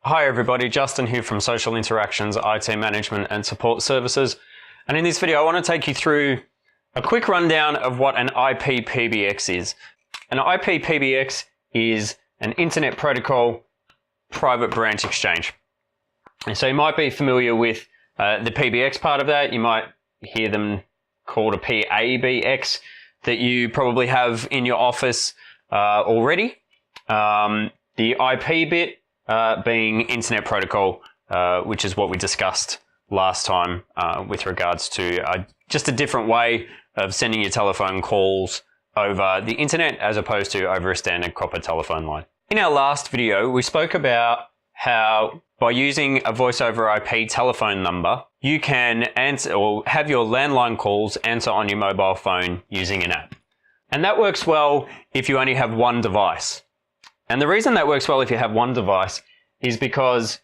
Hi everybody, Justin here from Social Interactions, IT Management and Support Services. And in this video, I want to take you through a quick rundown of what an IP-PBX is. An IP-PBX is an Internet Protocol Private Branch Exchange. And so you might be familiar with the PBX part of that. You might hear them called a PABX that you probably have in your office already. The IP bit being Internet Protocol, which is what we discussed last time with regards to just a different way of sending your telephone calls over the internet as opposed to over a standard copper telephone line. In our last video, we spoke about how by using a voice over IP telephone number, you can answer or have your landline calls answer on your mobile phone using an app. And that works well if you only have one device. And the reason that works well if you have one device is because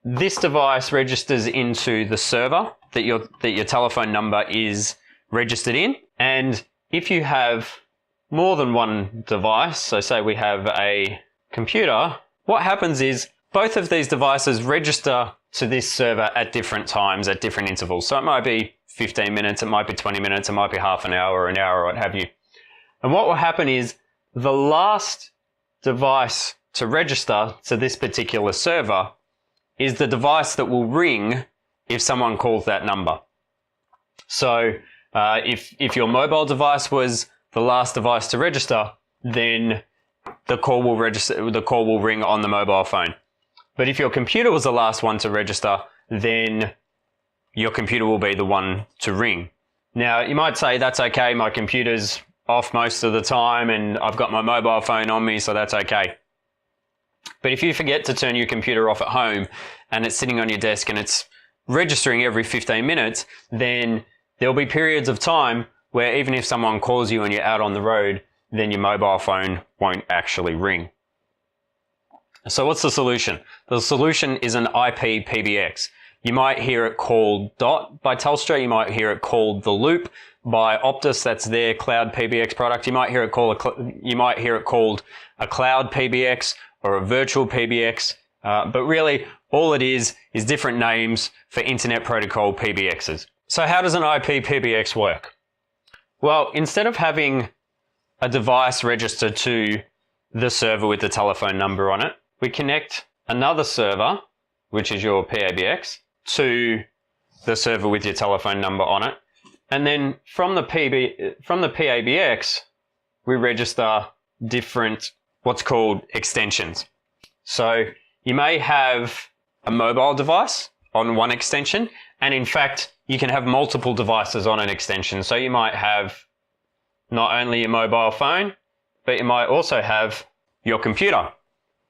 this device registers into the server that your telephone number is registered in. And if you have more than one device, so say we have a computer, what happens is both of these devices register to this server at different times, at different intervals. So it might be 15 minutes, it might be 20 minutes, it might be half an hour or an hour or what have you. And what will happen is the last device to register to this particular server is the device that will ring if someone calls that number. So if your mobile device was the last device to register, then the call will ring on the mobile phone. But if your computer was the last one to register, then your computer will be the one to ring. Now, you might say, that's okay, my computer's off most of the time and I've got my mobile phone on me, so that's okay. But if you forget to turn your computer off at home and it's sitting on your desk and it's registering every 15 minutes, then there'll be periods of time where even if someone calls you and you're out on the road, then your mobile phone won't actually ring. So what's the solution? The solution is an IP-PBX. You might hear it called DOT by Telstra. You might hear it called The Loop by Optus. That's their cloud PBX product. You might hear it called a cloud PBX or a virtual PBX. But really, all it is different names for Internet Protocol PBXs. So how does an IP-PBX work? Well, instead of having a device registered to the server with the telephone number on it, we connect another server, which is your PABX, to the server with your telephone number on it. And then from the PABX, we register different what's called extensions. So you may have a mobile device on one extension, and in fact, you can have multiple devices on an extension. So you might have not only your mobile phone, but you might also have your computer.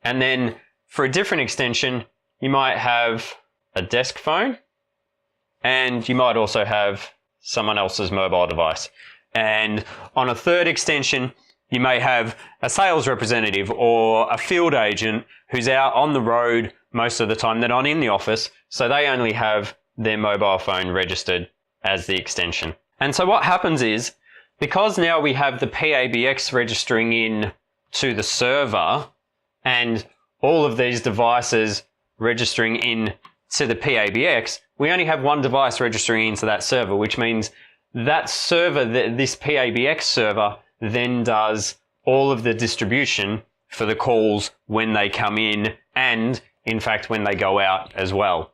And then for a different extension, you might have a desk phone, and you might also have someone else's mobile device. And on a third extension, you may have a sales representative or a field agent who's out on the road most of the time. They're not in the office, so they only have their mobile phone registered as the extension. And so what happens is, because now we have the PABX registering in to the server and all of these devices registering in to the PABX, we only have one device registering into that server, which means that server, this PABX server, then does all of the distribution for the calls when they come in and, in fact, when they go out as well.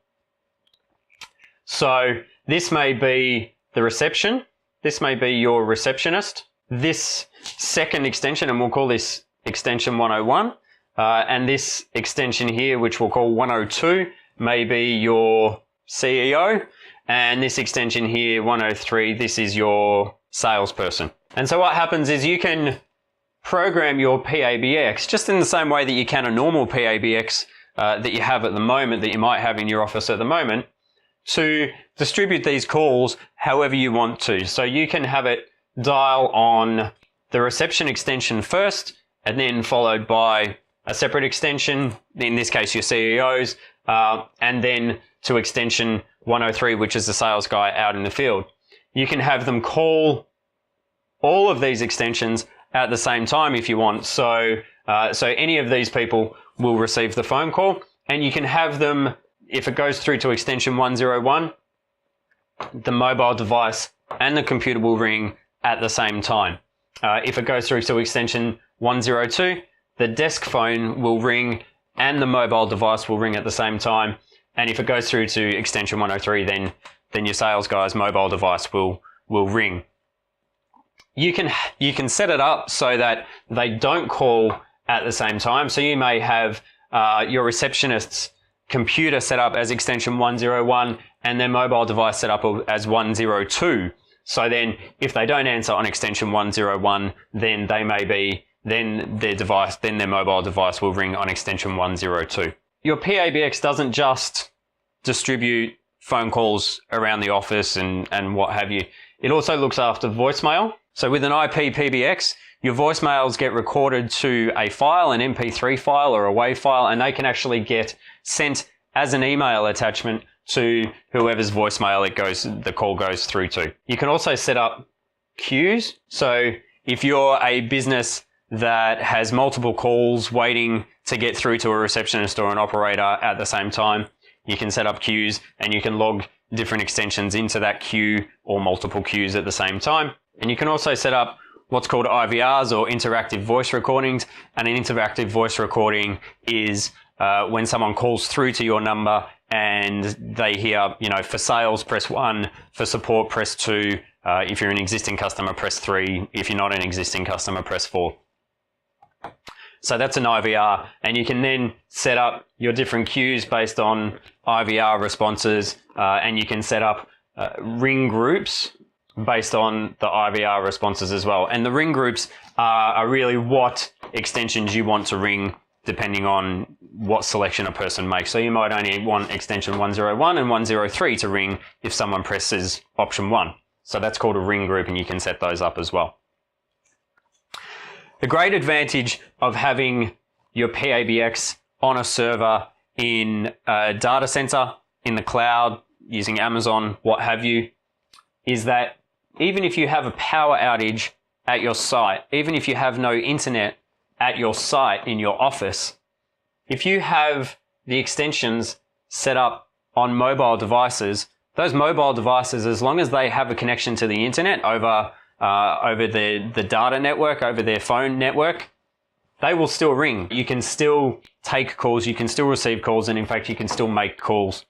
So this may be the reception. This may be your receptionist. This second extension, and we'll call this extension 101, and this extension here, which we'll call 102, may be your CEO, and this extension here, 103, this is your salesperson. And so what happens is you can program your PABX just in the same way that you can a normal PABX that you have at the moment, that you might have in your office at the moment, to distribute these calls however you want to. So you can have it dial on the reception extension first, and then followed by a separate extension, in this case your CEO's, and then to extension 103, which is the sales guy out in the field. You can have them call all of these extensions at the same time if you want. So any of these people will receive the phone call, and you can have them, if it goes through to extension 101, the mobile device and the computer will ring at the same time. If it goes through to extension 102, the desk phone will ring and the mobile device will ring at the same time. And if it goes through to extension 103, then your sales guy's mobile device will ring. You can set it up so that they don't call at the same time. So you may have your receptionist's computer set up as extension 101 and their mobile device set up as 102. So then if they don't answer on extension 101, then their mobile device will ring on extension 102. Your PBX doesn't just distribute phone calls around the office and what have you. It also looks after voicemail. So with an IP-PBX, your voicemails get recorded to a file, an MP3 file or a WAV file, and they can actually get sent as an email attachment to whoever's voicemail the call goes through to. You can also set up queues. So if you're a business that has multiple calls waiting to get through to a receptionist or an operator at the same time, you can set up queues and you can log different extensions into that queue or multiple queues at the same time. And you can also set up what's called IVRs or interactive voice recordings. And an interactive voice recording is when someone calls through to your number and they hear, for sales, press 1, for support, press 2. If you're an existing customer, press 3. If you're not an existing customer, press 4. So that's an IVR, and you can then set up your different queues based on IVR responses, and you can set up ring groups based on the IVR responses as well. And the ring groups are really what extensions you want to ring depending on what selection a person makes. So you might only want extension 101 and 103 to ring if someone presses option 1. So that's called a ring group, and you can set those up as well. The great advantage of having your PBX on a server in a data center, in the cloud, using Amazon, what have you, is that even if you have a power outage at your site, even if you have no internet at your site in your office, if you have the extensions set up on mobile devices, those mobile devices, as long as they have a connection to the internet over the data network, over their phone network, they will still ring. You can still take calls, you can still receive calls, and in fact, you can still make calls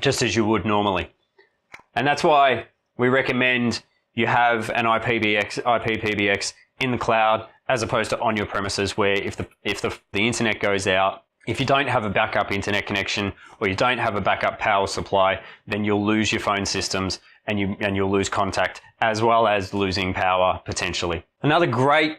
just as you would normally. And that's why we recommend you have an IP-PBX in the cloud as opposed to on your premises, where if the internet goes out, if you don't have a backup internet connection or you don't have a backup power supply, then you'll lose your phone systems and you'll lose contact, as well as losing power potentially. Another great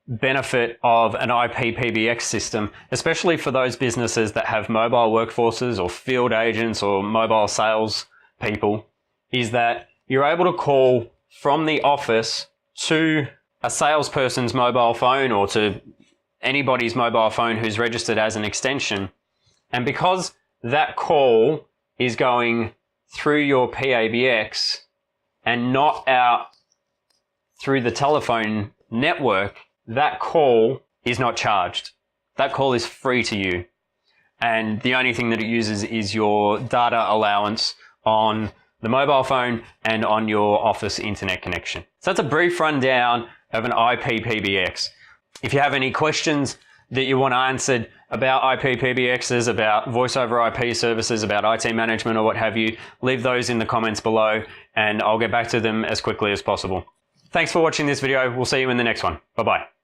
benefit of an IP-PBX system, especially for those businesses that have mobile workforces or field agents or mobile sales people, is that you're able to call from the office to a salesperson's mobile phone or to anybody's mobile phone who's registered as an extension. And because that call is going through your PBX and not out through the telephone network, that call is not charged. That call is free to you. And the only thing that it uses is your data allowance on the mobile phone and on your office internet connection. So that's a brief rundown of an IP-PBX. If you have any questions that you want answered about IP-PBXs, about voice over IP services, about IT management or what have you, leave those in the comments below and I'll get back to them as quickly as possible. Thanks for watching this video. We'll see you in the next one. Bye-bye.